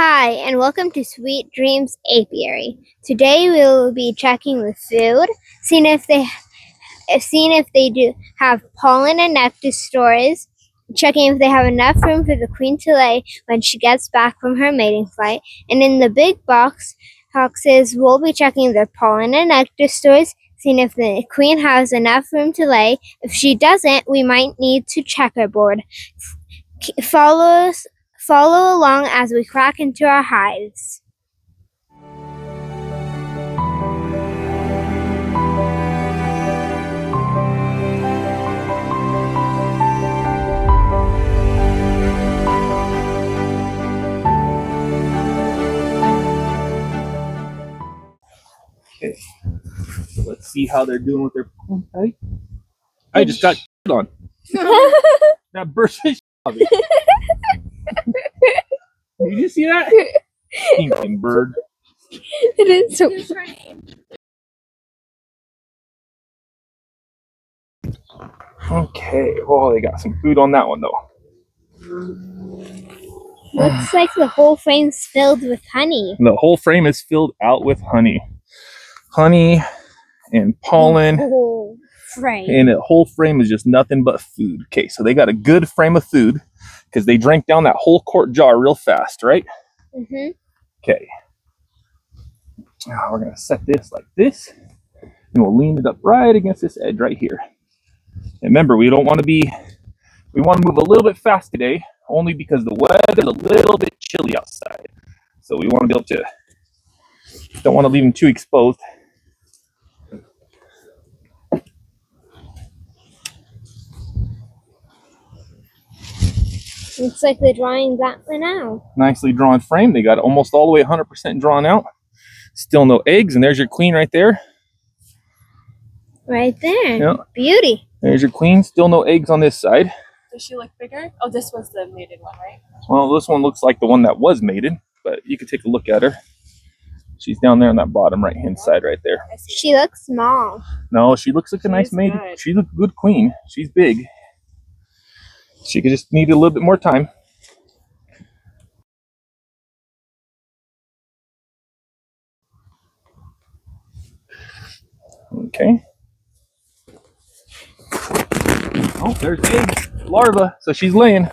Hi, and welcome to Sweet Dreams Apiary. Today we will be checking the food, seeing if they do have pollen and nectar stores, checking if they have enough room for the queen to lay when she gets back from her mating flight, and in the big boxes we'll be checking their pollen and nectar stores, seeing if the queen has enough room to lay. If she doesn't, we might need to checkerboard. Follow along as we crack into our hives. Okay, so let's see how they're doing with their pollen. I just got on. That burst is of it. Did you see that? Stinking bird. It is so funny. Okay, oh, they got some food on that one though. Looks like the whole frame's filled with honey. The whole frame is filled out with honey. Honey and pollen. The whole frame. And the whole frame is just nothing but food. Okay, so they got a good frame of food because they drank down that whole quart jar real fast, right? Mm-hmm. Okay. Now we're going to set this like this. And we'll lean it up right against this edge right here. And remember, we want to move a little bit fast today, only because the weather is a little bit chilly outside. So we want to be able to, don't want to leave them too exposed. Looks like they're drawing that one out. Nicely drawn frame. They got almost all the way 100% drawn out. Still no eggs, and there's your queen right there. Right there. Yep. Beauty. There's your queen. Still no eggs on this side. Does she look bigger? Oh, this was the mated one, right? Well, this one looks like the one that was mated, but you can take a look at her. She's down there on that bottom right-hand side right there. She looks small. No, she looks like a nice mated. Good. She's a good queen. She's big. She could just need a little bit more time. Okay. Oh, there's eggs, larva. So she's laying.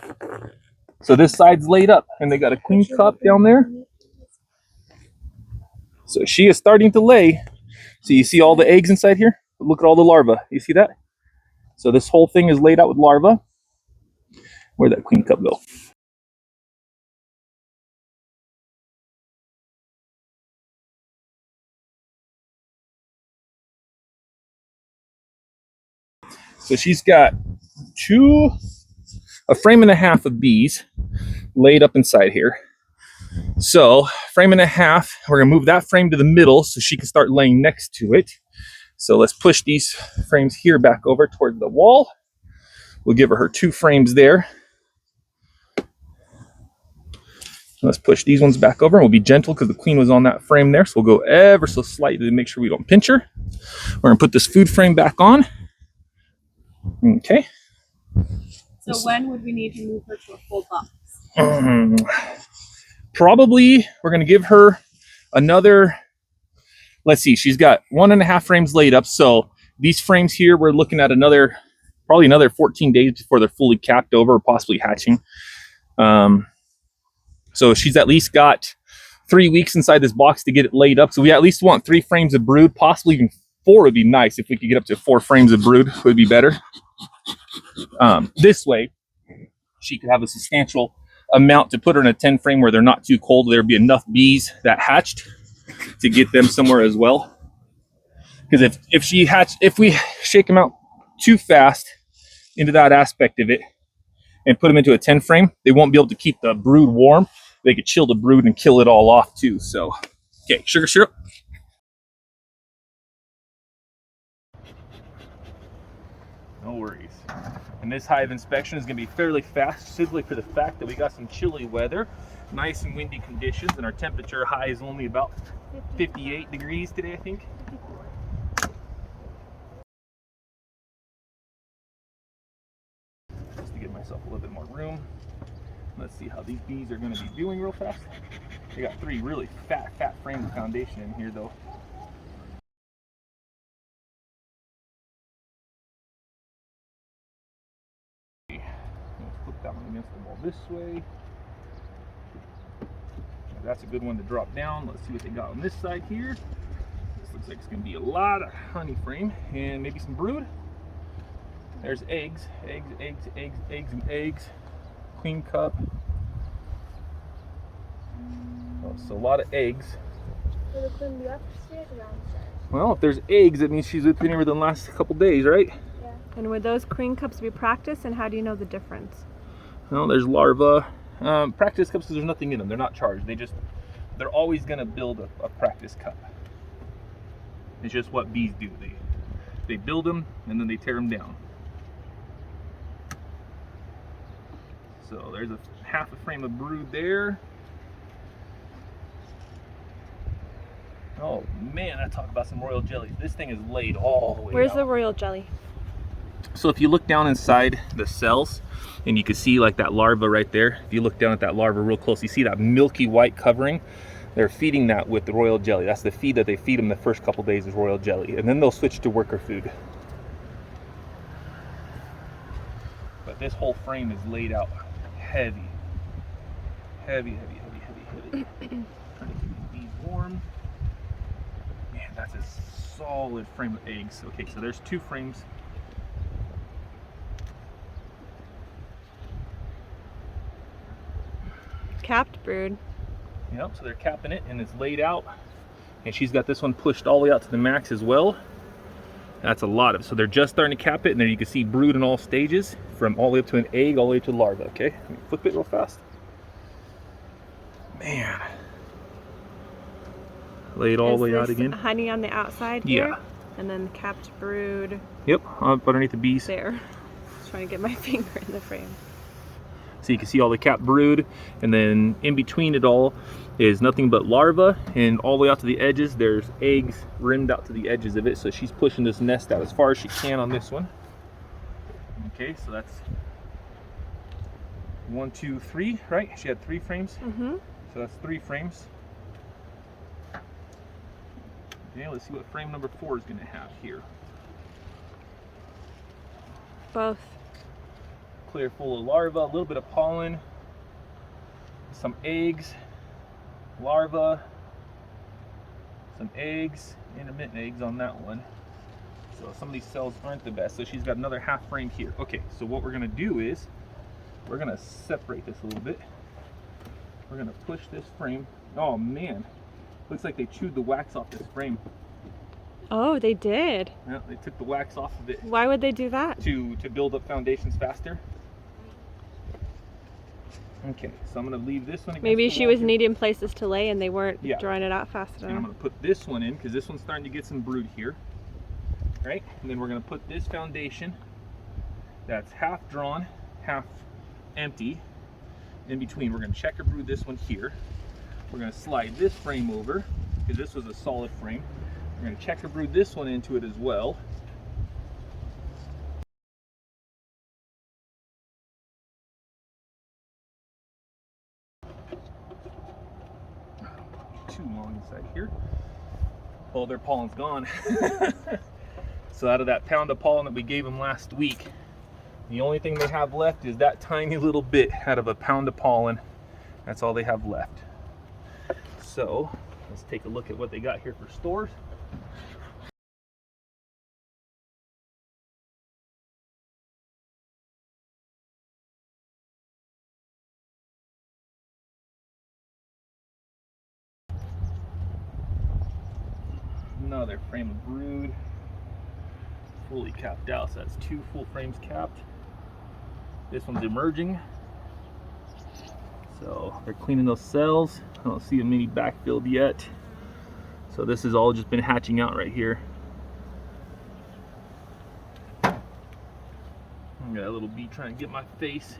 So this side's laid up, and they got a queen cup down there. So she is starting to lay. So you see all the eggs inside here? Look at all the larvae. You see that? So this whole thing is laid out with larvae. Where'd that queen cup go? So she's got a frame and a half of bees laid up inside here. So frame and a half, we're gonna move that frame to the middle so she can start laying next to it. So let's push these frames here back over toward the wall. We'll give her 2 frames there. Let's push these ones back over, and we'll be gentle because the queen was on that frame there. So we'll go ever so slightly to make sure we don't pinch her. We're gonna put this food frame back on. Okay. So when would we need to move her to a full box? Probably we're gonna give her another, let's see, she's got 1.5 frames laid up. So these frames here, we're looking at probably another 14 days before they're fully capped over or possibly hatching. So she's at least got 3 weeks inside this box to get it laid up. So we at least want 3 frames of brood, possibly even 4 would be nice. If we could get up to 4 frames of brood, would be better. This way, she could have a substantial amount to put her in a 10 frame where they're not too cold. There'd be enough bees that hatched to get them somewhere as well. Because if we shake them out too fast into that aspect of it and put them into a 10 frame, they won't be able to keep the brood warm. They could chill the brood and kill it all off too. So, okay, sugar syrup. No worries. And this hive inspection is going to be fairly fast, simply for the fact that we got some chilly weather, nice and windy conditions, and our temperature high is only about 58 degrees today, I think. Just to give myself a little bit more room. Let's see how these bees are going to be doing real fast. They got 3 really fat frames of foundation in here though. Let's flip that one against the wall this way. That's a good one to drop down. Let's see what they got on this side here. This looks like it's going to be a lot of honey frame and maybe some brood. There's eggs, and queen cup. Oh, so a lot of eggs. Will the queen be upstairs or downstairs? Well, if there's eggs, that means she's been here within the last couple days, right? Yeah. And would those queen cups be practiced, and how do you know the difference? Well, there's larvae. Practice cups, there's nothing in them. They're not charged. They're always going to build a practice cup. It's just what bees do. They build them and then they tear them down. So there's a half a frame of brood there. Oh man, I talk about some royal jellies. This thing is laid all the way Where's out. the royal jelly? So if you look down inside the cells, and you can see like that larva right there. If you look down at that larva real close, you see that milky white covering. They're feeding that with the royal jelly. That's the feed that they feed them the first couple days is royal jelly, and then they'll switch to worker food. But this whole frame is laid out heavy. Heavy. Trying to keep these bees warm. Man, that's a solid frame of eggs. Okay, so there's 2 frames. Capped brood. Yep, so they're capping it and it's laid out. And she's got this one pushed all the way out to the max as well. That's a lot of it. So they're just starting to cap it, and then you can see brood in all stages, from all the way up to an egg, all the way to larva, okay? Let me flip it real fast. Man. Lay it all the way out again. Honey on the outside here? Yeah. And then capped brood. Yep, up underneath the bees. There. Just trying to get my finger in the frame. So you can see all the capped brood, and then in between it all is nothing but larvae, and all the way out to the edges there's eggs rimmed out to the edges of it. So she's pushing this nest out as far as she can on this one. Okay, so that's 1, 2, 3, right? She had 3 frames. Mm-hmm. So that's 3 frames. Okay, let's see what frame number 4 is going to have here. Both. Clear full of larvae, a little bit of pollen, some eggs, larvae, some eggs, intermittent eggs on that one. So some of these cells aren't the best. So she's got another half frame here. Okay, so what we're going to do is we're going to separate this a little bit. We're going to push this frame. Oh man, looks like they chewed the wax off this frame. Oh, they did. Yeah, they took the wax off of it. Why would they do that? To build up foundations faster. Okay, so I'm going to leave this one against Maybe the she wall was here. needing places to lay and they weren't Yeah. drawing it out fast And I'm enough. going to put this one in because this one's starting to get some brood here. Right? And then we're going to put this foundation that's half drawn, half empty. In between, we're going to checker brood this one here. We're going to slide this frame over because this was a solid frame. We're going to checker brood this one into it as well. Too long inside here. Oh, their pollen's gone. So out of that pound of pollen that we gave them last week, the only thing they have left is that tiny little bit out of a pound of pollen. That's all they have left. So let's take a look at what they got here for stores. Another frame of brood, fully capped out, so that's 2 full frames capped. This one's emerging, so they're cleaning those cells. I don't see them any backfilled yet, so this has all just been hatching out right here. I got a little bee trying to get my face.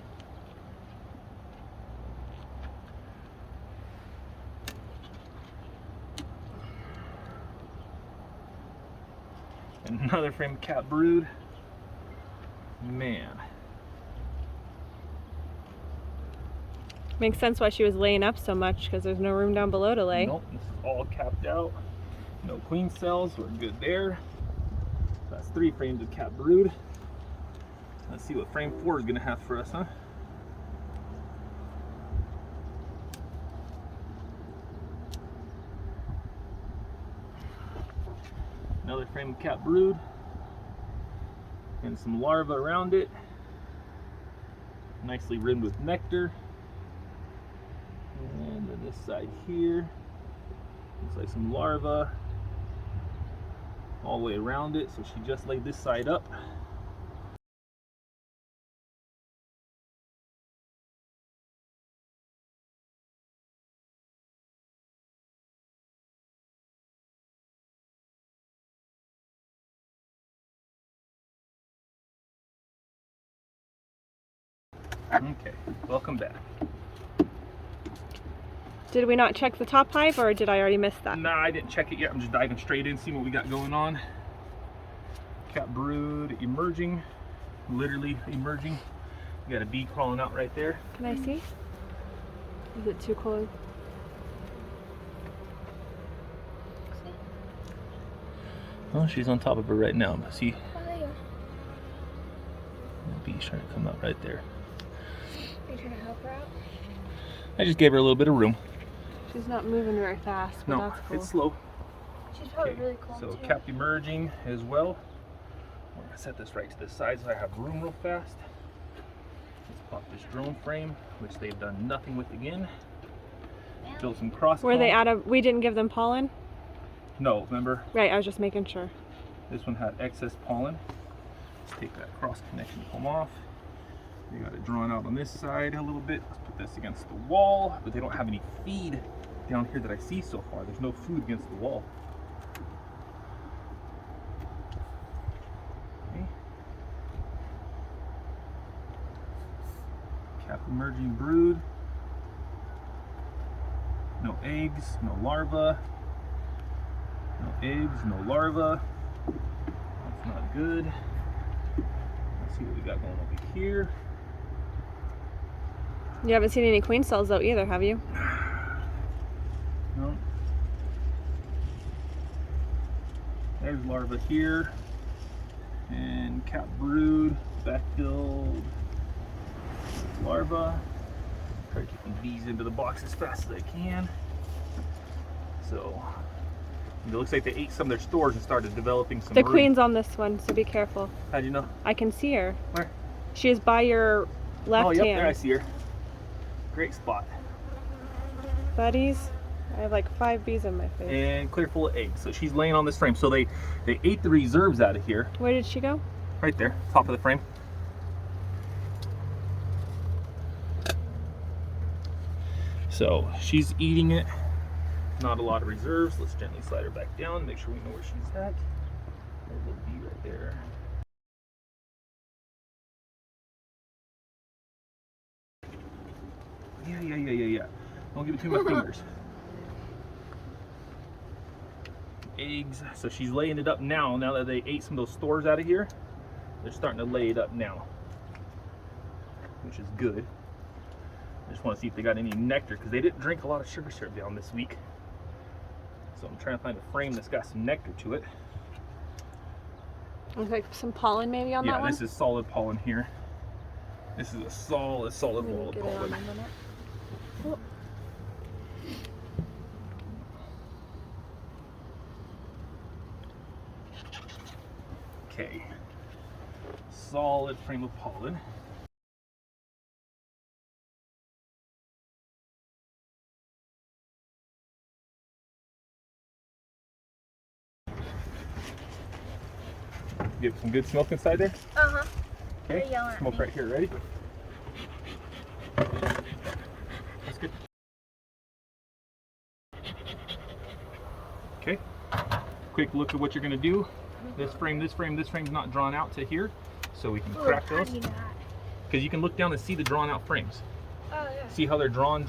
Another frame of capped brood. Man. Makes sense why she was laying up so much, because there's no room down below to lay. Nope, this is all capped out. No queen cells, we're good there. That's 3 frames of capped brood. Let's see what frame 4 is gonna have for us, huh? Another frame of capped brood. And some larvae around it. Nicely rimmed with nectar. And then this side here, looks like some larvae all the way around it. So she just laid this side up. Okay, welcome back. Did we not check the top hive, or did I already miss that? Nah, I didn't check it yet. I'm just diving straight in, seeing what we got going on. Capped brood emerging, literally emerging. We got a bee crawling out right there. Can I see? Is it too close? Oh, she's on top of her right now. See, Oh, there you the bee's trying to come out right there. are. Are you trying to help her out? I just gave her a little bit of room. She's not moving very fast, but No, that's cool. it's slow. She's probably Okay, really cold so too. capped emerging as well. We're gonna set this right to the side so I have room real fast. Let's pop this drone frame, which they've done nothing with again. Build some cross. Were they comb. out of, we didn't give them pollen? No, remember? Right, I was just making sure. This one had excess pollen. Let's take that cross connection comb off. We got it drawn out on this side a little bit. Let's put this against the wall, but they don't have any feed down here that I see so far. There's no food against the wall. Okay. Cap emerging brood. No eggs, no larvae. No eggs, no larvae. That's not good. Let's see what we got going over here. You haven't seen any queen cells though either, have you? No. There's larvae here. And cap brood, backfilled larvae. Try to keep them bees into the box as fast as I can. So it looks like they ate some of their stores and started developing some The room. queen's on this one, so be careful. How'd you know? I can see her. Where? She is by your left Oh, yep, hand. there I see her. Great spot. Buddies, I have like 5 bees in my face. And clear full of eggs. So she's laying on this frame. So they ate the reserves out of here. Where did she go? Right there, top of the frame. So she's eating it. Not a lot of reserves. Let's gently slide her back down, make sure we know where she's at. There's a little bee right there. Yeah. Don't give it too much fingers. Eggs. So she's laying it up now. Now that they ate some of those stores out of here, they're starting to lay it up now, which is good. I just want to see if they got any nectar, because they didn't drink a lot of sugar syrup down this week. So I'm trying to find a frame that's got some nectar to it. Looks like some pollen maybe on that Yeah, one. this is solid pollen here. This is a solid Let me wall of get it on pollen. a minute. Oh. Okay. Solid frame of pollen. Get some good smoke inside there? Uh-huh. Okay, They're yelling at smoke me. right here, ready? That's good. Okay, quick look at what you're gonna do. This frame's not drawn out to here, so we can crack How those. do you know that? Because you can look down and see the drawn out frames. Oh, yeah. See how they're drawn?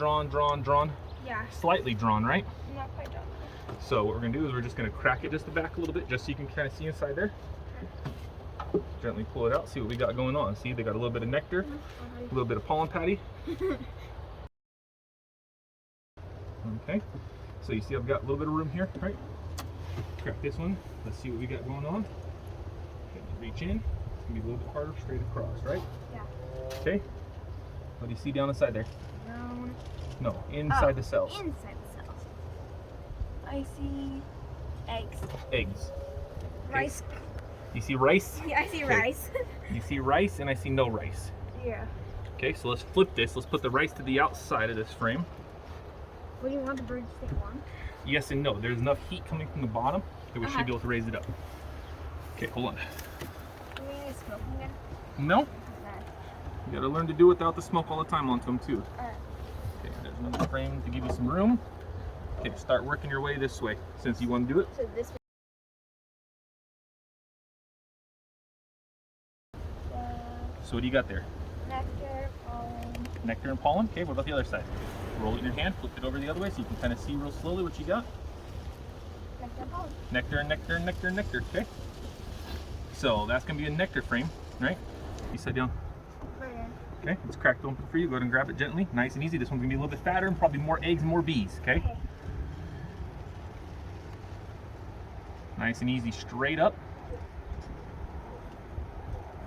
Yeah. Slightly drawn, right? Not quite done. So what we're gonna do is we're just gonna crack it just the back a little bit, just so you can kind of see inside there. Gently pull it out, see what we got going on. See, they got a little bit of nectar, a little bit of pollen patty. Okay, so you see I've got a little bit of room here, right? Crack this one. Let's see what we got going on. Okay, reach in. It's gonna be a little bit harder straight across, right? Yeah. Okay. What do you see down inside there? Brown. No, inside the cells. Inside the cells. I see eggs. Eggs. Rice. You see rice? Yeah, I see Okay. rice. You see rice, and I see no rice. Yeah. Okay, so let's flip this. Let's put the rice to the outside of this frame. Would you want the bird to stay warm? Yes and no. There's enough heat coming from the bottom that we should be able to raise it up. Okay, hold on. Do we need smoking it? No, you gotta learn to do without the smoke all the time onto them too. Alright. Okay, there's another frame to give you some room. Okay, start working your way this way since you want to do it. So this So what do you got there? nectar, pollen. Nectar and pollen. Okay, what about the other side? Roll it in your hand, flip it over the other way so you can kind of see real slowly what you got. Nectar, pollen. Nectar, nectar, nectar, nectar. Okay. So that's gonna be a nectar frame, right? You sit down. Right here. Okay, it's cracked open for you. Go ahead and grab it gently, nice and easy. This one's gonna be a little bit fatter and probably more eggs and more bees. Okay. Okay. Nice and easy, straight up.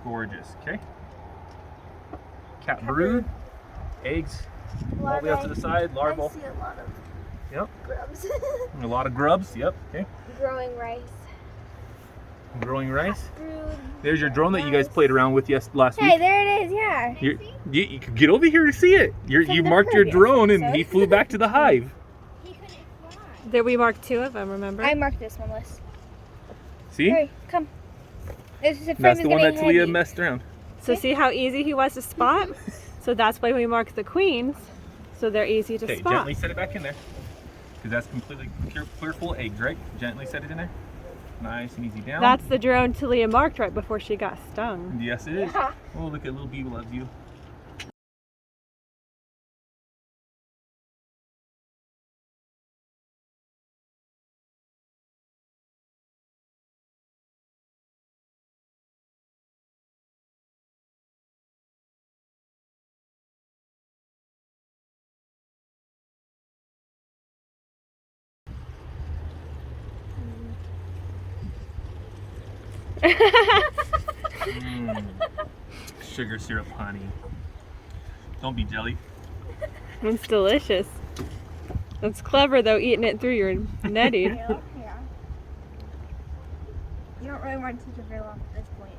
Gorgeous. Okay. Cat brood, eggs, all the way up to the side, larval. I see a lot of Yep. grubs. A lot of grubs. Yep. Okay. Growing rice. Growing rice. Brood. There's your drone that you guys played around with last Hey, week. there it is. Yeah. You could get over here to see it. You From the marked your previous drone and he episode. flew back to the hive. He couldn't fly. There we marked 2 of them, remember? I marked this one, Liz. See? Hurry, come. This is the That's the one that Talia messed around. So see how easy he was to spot? So that's why we marked the queens, so they're easy to Okay, spot. gently set it back in there. Because that's completely clear full of eggs, right? Gently set it in there. Nice and easy down. That's the drone Talia marked right before she got stung. Yes, it is. Yeah. Oh, look at little bee loves you. Sugar syrup honey. Don't be jelly. It's delicious. That's clever though, eating it through your netting. Yeah. You don't really want to teach it very long at this point.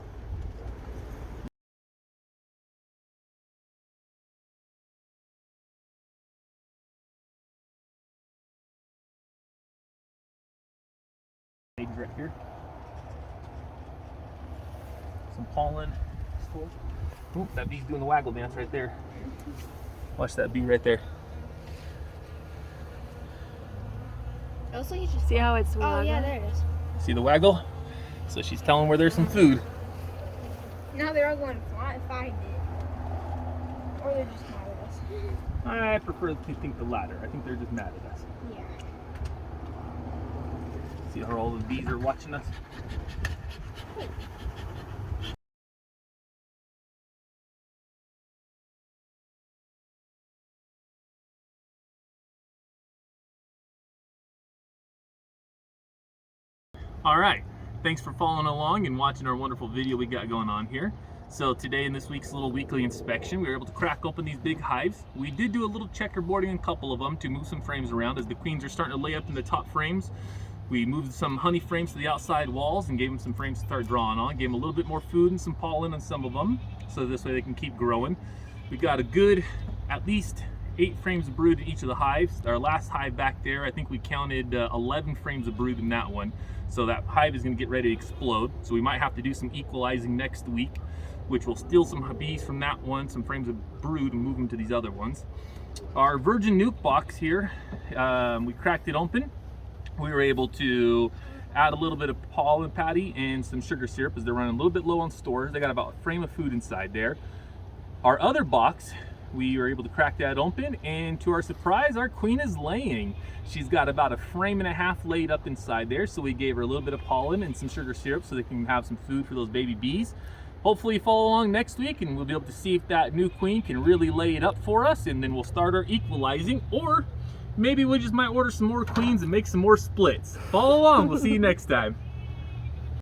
Eggs right here. Some pollen. Oop, that bee's doing the waggle dance right there. Watch that bee right there. Also, you just See how it's Oh yeah, waggling? there it is. See the waggle? So she's telling where there's some food. Now they're all going to find it. Or they're just mad at us. I prefer to think the latter. I think they're just mad at us. Yeah. See how all the bees are watching us? All right, thanks for following along and watching our wonderful video we got going on here. So today in this week's little weekly inspection, we were able to crack open these big hives. We did do a little checkerboarding in a couple of them to move some frames around as the queens are starting to lay up in the top frames. We moved some honey frames to the outside walls and gave them some frames to start drawing on. Gave them a little bit more food and some pollen on some of them, so this way they can keep growing. We got a good, at least 8 frames of brood in each of the hives. Our last hive back there, I think we counted 11 frames of brood in that one. So that hive is going to get ready to explode. So we might have to do some equalizing next week, which will steal some bees from that one, some frames of brood, and move them to these other ones. Our virgin nuke box here, we cracked it open. We were able to add a little bit of pollen patty and some sugar syrup as they're running a little bit low on stores. They got about a frame of food inside there. Our other box, we were able to crack that open, and to our surprise, our queen is laying. She's got about a frame and a half laid up inside there, so we gave her a little bit of pollen and some sugar syrup so they can have some food for those baby bees. Hopefully follow along next week and we'll be able to see if that new queen can really lay it up for us, and then we'll start our equalizing, or maybe we just might order some more queens and make some more splits. Follow along. We'll see you next time.